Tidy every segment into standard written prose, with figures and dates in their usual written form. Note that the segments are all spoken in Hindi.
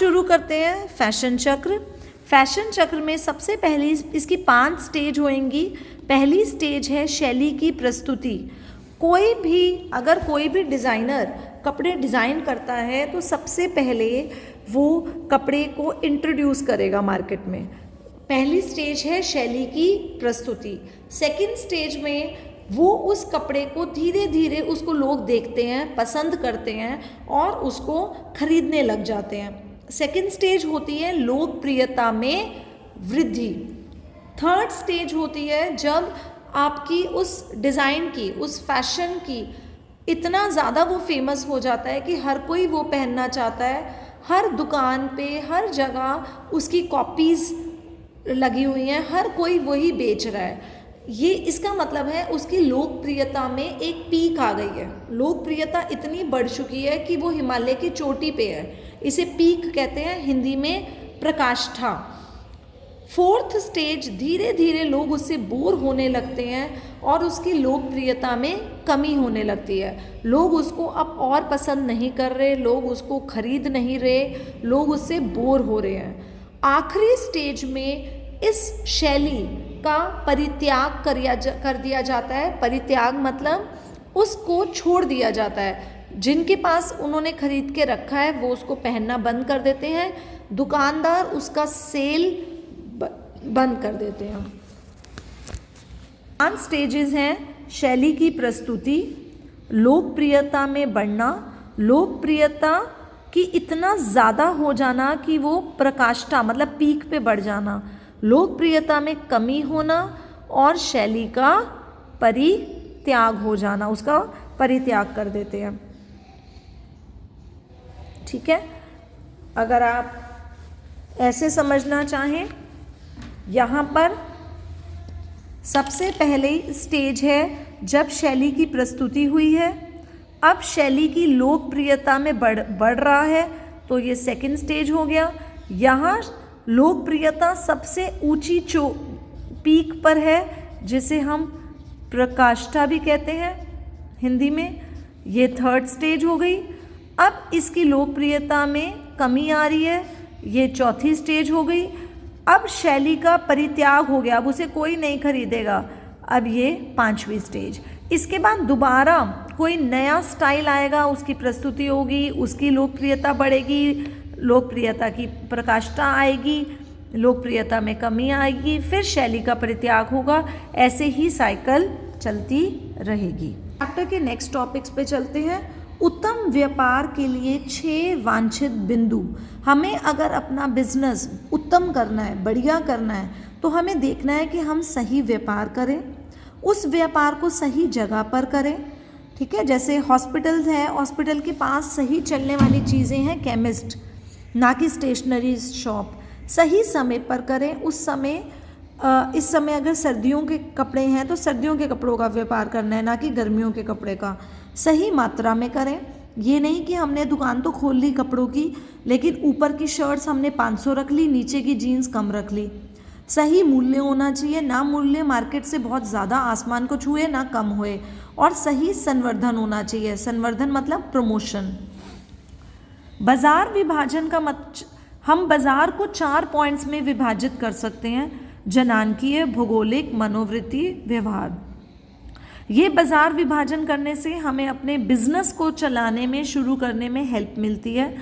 शुरू करते हैं फैशन चक्र। फैशन चक्र में सबसे पहली इसकी 5 स्टेज होंगी। पहली स्टेज है शैली की प्रस्तुति। अगर कोई भी डिज़ाइनर कपड़े डिज़ाइन करता है तो सबसे पहले वो कपड़े को इंट्रोड्यूस करेगा मार्केट में। पहली स्टेज है शैली की प्रस्तुति। सेकंड स्टेज में वो उस कपड़े को धीरे धीरे उसको लोग देखते हैं, पसंद करते हैं और उसको खरीदने लग जाते हैं। सेकंड स्टेज होती है लोकप्रियता में वृद्धि। थर्ड स्टेज होती है जब आपकी उस डिज़ाइन की, उस फैशन की इतना ज़्यादा वो फेमस हो जाता है कि हर कोई वो पहनना चाहता है। हर दुकान पे, हर जगह उसकी कॉपीज़ लगी हुई हैं, हर कोई वही बेच रहा है। ये इसका मतलब है उसकी लोकप्रियता में एक पीक आ गई है। लोकप्रियता इतनी बढ़ चुकी है कि वो हिमालय की चोटी पे है। इसे पीक कहते हैं, हिंदी में प्रकाष्ठा। फोर्थ स्टेज, धीरे धीरे लोग उससे बोर होने लगते हैं और उसकी लोकप्रियता में कमी होने लगती है। लोग उसको अब और पसंद नहीं कर रहे, लोग उसको खरीद नहीं रहे, लोग उससे बोर हो रहे हैं। आखिरी स्टेज में इस शैली का परित्याग कर दिया जाता है। परित्याग मतलब उसको छोड़ दिया जाता है। जिनके पास उन्होंने खरीद के रखा है वो उसको पहनना बंद कर देते हैं। दुकानदार उसका सेल बंद कर देते हैं। 5 स्टेजेस हैं शैली की प्रस्तुति, लोकप्रियता में बढ़ना, लोकप्रियता की इतना ज़्यादा हो जाना कि वो प्रकाष्ठा मतलब पीक पे बढ़ जाना, लोकप्रियता में कमी होना और शैली का परित्याग हो जाना, उसका परित्याग कर देते हैं। ठीक है, अगर आप ऐसे समझना चाहें, यहाँ पर सबसे पहले स्टेज है जब शैली की प्रस्तुति हुई है। अब शैली की लोकप्रियता में बढ़ रहा है तो ये सेकंड स्टेज हो गया। यहाँ लोकप्रियता सबसे ऊंची पीक पर है जिसे हम प्रकाष्ठा भी कहते हैं हिंदी में। ये थर्ड स्टेज हो गई। अब इसकी लोकप्रियता में कमी आ रही है, ये चौथी स्टेज हो गई। अब शैली का परित्याग हो गया, अब उसे कोई नहीं खरीदेगा, अब ये 5वीं स्टेज। इसके बाद दोबारा कोई नया स्टाइल आएगा, उसकी प्रस्तुति होगी, उसकी लोकप्रियता बढ़ेगी, लोकप्रियता की प्रकाष्ठा आएगी, लोकप्रियता में कमी आएगी, फिर शैली का परित्याग होगा। ऐसे ही साइकिल चलती रहेगी। चैप्टर के नेक्स्ट टॉपिक्स पे चलते हैं। उत्तम व्यापार के लिए 6 वांछित बिंदु। हमें अगर अपना बिजनेस उत्तम करना है, बढ़िया करना है, तो हमें देखना है कि हम सही व्यापार करें, उस व्यापार को सही जगह पर करें। ठीक है, जैसे हॉस्पिटल्स हैं, हॉस्पिटल के पास सही चलने वाली चीज़ें हैं केमिस्ट, ना कि स्टेशनरी शॉप। सही समय पर करें। इस समय अगर सर्दियों के कपड़े हैं तो सर्दियों के कपड़ों का व्यापार करना है, ना कि गर्मियों के कपड़े का। सही मात्रा में करें। ये नहीं कि हमने दुकान तो खोल ली कपड़ों की, लेकिन ऊपर की शर्ट्स हमने 500 रख ली, नीचे की जीन्स कम रख ली। सही मूल्य होना चाहिए, ना मूल्य मार्केट से बहुत ज़्यादा आसमान को छुए ना कम हुए। और सही संवर्धन होना चाहिए। संवर्धन मतलब प्रमोशन। बाजार विभाजन का हम बाजार को 4 पॉइंट्स में विभाजित कर सकते हैं: जनांकीय, भौगोलिक, मनोवृत्ति, व्यवहार। ये बाजार विभाजन करने से हमें अपने बिजनेस को चलाने में, शुरू करने में हेल्प मिलती है।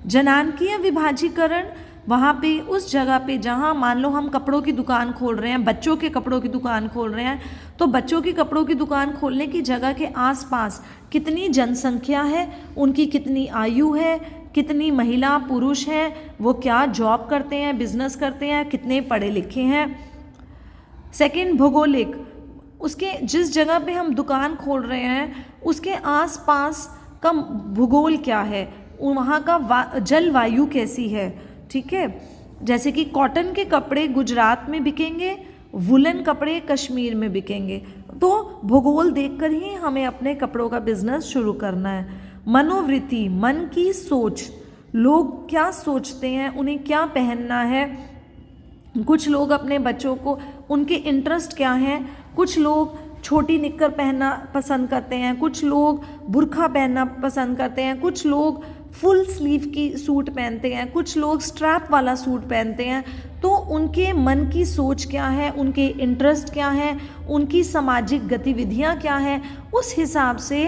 जनांकीय विभाजीकरण वहाँ पे, उस जगह पे जहाँ मान लो हम कपड़ों की दुकान खोल रहे हैं, बच्चों के कपड़ों की दुकान खोल रहे हैं, तो बच्चों की कपड़ों की दुकान खोलने की जगह के आसपास कितनी जनसंख्या है, उनकी कितनी आयु है, कितनी महिला पुरुष हैं, वो क्या जॉब करते हैं, बिजनेस करते हैं, कितने पढ़े लिखे हैं। सेकंड, भौगोलिक, उसके जिस जगह पे हम दुकान खोल रहे हैं उसके आसपास का भूगोल क्या है, वहाँ का जलवायु कैसी है। ठीक है, जैसे कि कॉटन के कपड़े गुजरात में बिकेंगे, वुलन कपड़े कश्मीर में बिकेंगे। तो भूगोल देखकर ही हमें अपने कपड़ों का बिजनेस शुरू करना है। मनोवृत्ति, मन की सोच, लोग क्या सोचते हैं, उन्हें क्या पहनना है। कुछ लोग अपने बच्चों को, उनके इंटरेस्ट क्या हैं, कुछ लोग छोटी निक्कर पहनना पसंद करते हैं, कुछ लोग बुर्खा पहनना पसंद करते हैं, कुछ लोग फुल स्लीव की सूट पहनते हैं, कुछ लोग स्ट्रैप वाला सूट पहनते हैं। तो उनके मन की सोच क्या है, उनके इंटरेस्ट क्या है, उनकी सामाजिक गतिविधियां क्या हैं, उस हिसाब से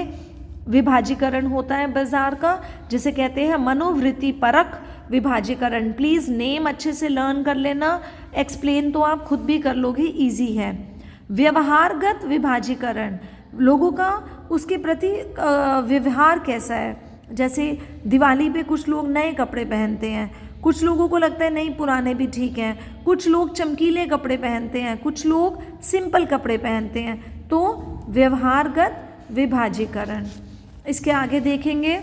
विभाजीकरण होता है बाज़ार का, जिसे कहते हैं मनोवृत्ति परक विभाजीकरण। प्लीज़ नेम अच्छे से लर्न कर लेना, एक्सप्लेन तो आप खुद भी कर लोगे, इजी है। व्यवहारगत विभाजीकरण, लोगों का उसके प्रति व्यवहार कैसा है। जैसे दिवाली पे कुछ लोग नए कपड़े पहनते हैं, कुछ लोगों को लगता है नहीं पुराने भी ठीक हैं, कुछ लोग चमकीले कपड़े पहनते हैं, कुछ लोग सिंपल कपड़े पहनते हैं। तो व्यवहारगत विभाजीकरण। इसके आगे देखेंगे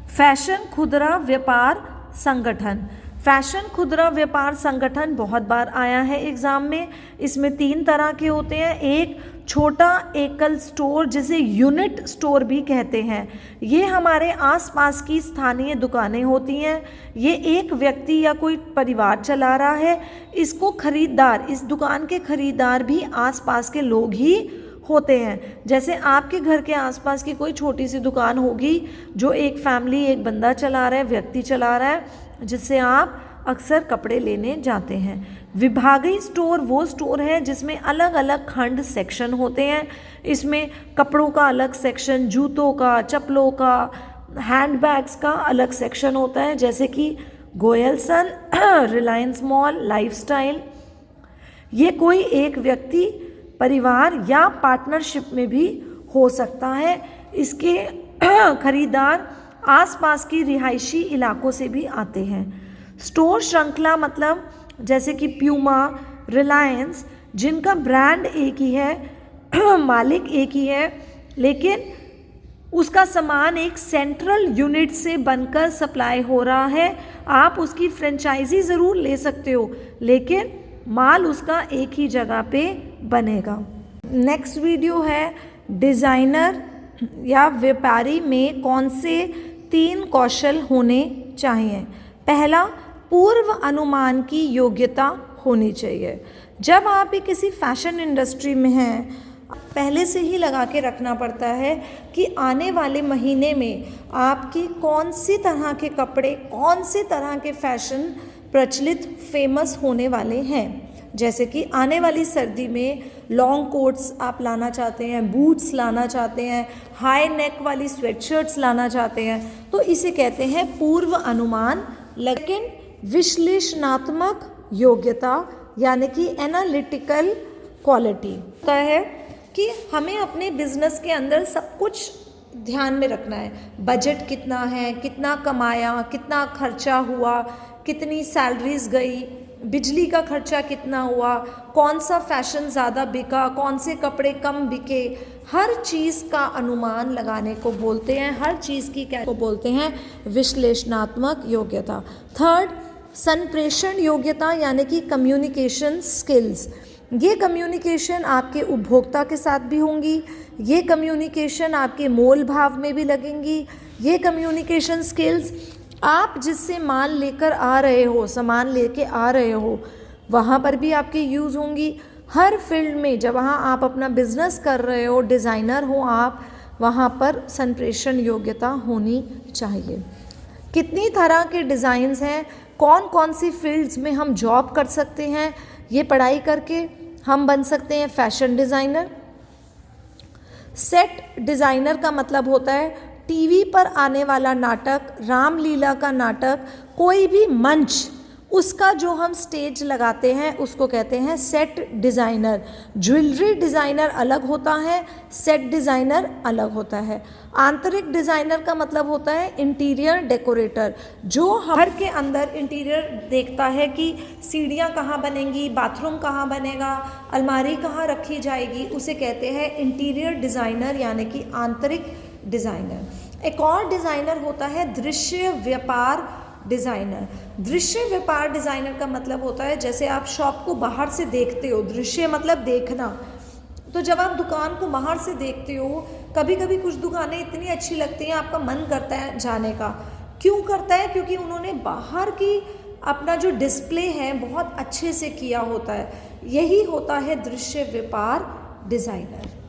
फैशन खुदरा व्यापार संगठन। फैशन खुदरा व्यापार संगठन बहुत बार आया है एग्ज़ाम में। इसमें 3 तरह के होते हैं। एक छोटा एकल स्टोर, जिसे यूनिट स्टोर भी कहते हैं, ये हमारे आसपास की स्थानीय दुकानें होती हैं। ये एक व्यक्ति या कोई परिवार चला रहा है। इसको खरीदार, इस दुकान के खरीदार भी आसपास के लोग ही होते हैं। जैसे आपके घर के आसपास की कोई छोटी सी दुकान होगी जो एक फैमिली, एक बंदा चला रहा है, व्यक्ति चला रहा है, जिससे आप अक्सर कपड़े लेने जाते हैं। विभागीय स्टोर वो स्टोर है जिसमें अलग अलग खंड सेक्शन होते हैं। इसमें कपड़ों का अलग सेक्शन, जूतों का, चप्पलों का, हैंडबैग्स का अलग सेक्शन होता है, जैसे कि गोयलसन, रिलायंस मॉल, लाइफस्टाइल। ये कोई एक व्यक्ति, परिवार या पार्टनरशिप में भी हो सकता है। इसके खरीदार आसपास की रिहायशी इलाकों से भी आते हैं। स्टोर श्रृंखला मतलब जैसे कि प्यूमा, रिलायंस, जिनका ब्रांड एक ही है, मालिक एक ही है, लेकिन उसका सामान एक सेंट्रल यूनिट से बनकर सप्लाई हो रहा है। आप उसकी फ्रेंचाइजी ज़रूर ले सकते हो, लेकिन माल उसका एक ही जगह पे बनेगा। नेक्स्ट वीडियो है डिज़ाइनर या व्यापारी में कौन से 3 कौशल होने चाहिए। पहला, पूर्व अनुमान की योग्यता होनी चाहिए। जब आप भी किसी फैशन इंडस्ट्री में हैं, पहले से ही लगा के रखना पड़ता है कि आने वाले महीने में आपकी कौन सी तरह के कपड़े, कौन सी तरह के फैशन प्रचलित फेमस होने वाले हैं। जैसे कि आने वाली सर्दी में लॉन्ग कोट्स आप लाना चाहते हैं, बूट्स लाना चाहते हैं, हाई नेक वाली स्वेटशर्ट्स लाना चाहते हैं, तो इसे कहते हैं पूर्व अनुमान। लेकिन विश्लेषणात्मक योग्यता यानी कि एनालिटिकल क्वालिटी होता है कि हमें अपने बिजनेस के अंदर सब कुछ ध्यान में रखना है। बजट कितना है, कितना कमाया, कितना खर्चा हुआ, कितनी सैलरीज गई, बिजली का खर्चा कितना हुआ, कौन सा फैशन ज़्यादा बिका, कौन से कपड़े कम बिके, हर चीज़ का अनुमान लगाने को बोलते हैं। हर चीज़ की क्या को बोलते हैं? विश्लेषणात्मक योग्यता। थर्ड, संप्रेषण योग्यता यानी कि कम्युनिकेशन स्किल्स। ये कम्युनिकेशन आपके उपभोक्ता के साथ भी होंगी, ये कम्युनिकेशन आपके मोल भाव में भी लगेंगी। ये कम्युनिकेशन स्किल्स आप जिससे माल लेकर आ रहे हो, सामान लेके आ रहे हो, वहाँ पर भी आपके यूज़ होंगी। हर फील्ड में जब वहाँ आप अपना बिजनेस कर रहे हो, डिज़ाइनर हो आप, वहाँ पर संप्रेषण योग्यता होनी चाहिए। कितनी तरह के डिज़ाइंस हैं, कौन कौन सी फील्ड्स में हम जॉब कर सकते हैं, ये पढ़ाई करके हम बन सकते हैं फैशन डिज़ाइनर। सेट डिज़ाइनर का मतलब होता है टीवी पर आने वाला नाटक, रामलीला का नाटक, कोई भी मंच, उसका जो हम स्टेज लगाते हैं उसको कहते हैं सेट डिज़ाइनर। ज्वेलरी डिज़ाइनर अलग होता है, सेट डिज़ाइनर अलग होता है। आंतरिक डिज़ाइनर का मतलब होता है इंटीरियर डेकोरेटर, जो घर के अंदर इंटीरियर देखता है कि सीढ़ियाँ कहाँ बनेंगी, बाथरूम कहाँ बनेगा, अलमारी कहाँ रखी जाएगी, उसे कहते हैं इंटीरियर डिज़ाइनर यानी कि आंतरिक डिज़ाइनर। एक और डिज़ाइनर होता है दृश्य व्यापार डिज़ाइनर। दृश्य व्यापार डिज़ाइनर का मतलब होता है जैसे आप शॉप को बाहर से देखते हो, दृश्य मतलब देखना, तो जब आप दुकान को बाहर से देखते हो, कभी कभी कुछ दुकानें इतनी अच्छी लगती हैं आपका मन करता है जाने का। क्यों करता है? क्योंकि उन्होंने बाहर की अपना जो डिस्प्ले है बहुत अच्छे से किया होता है। यही होता है दृश्य व्यापार डिज़ाइनर।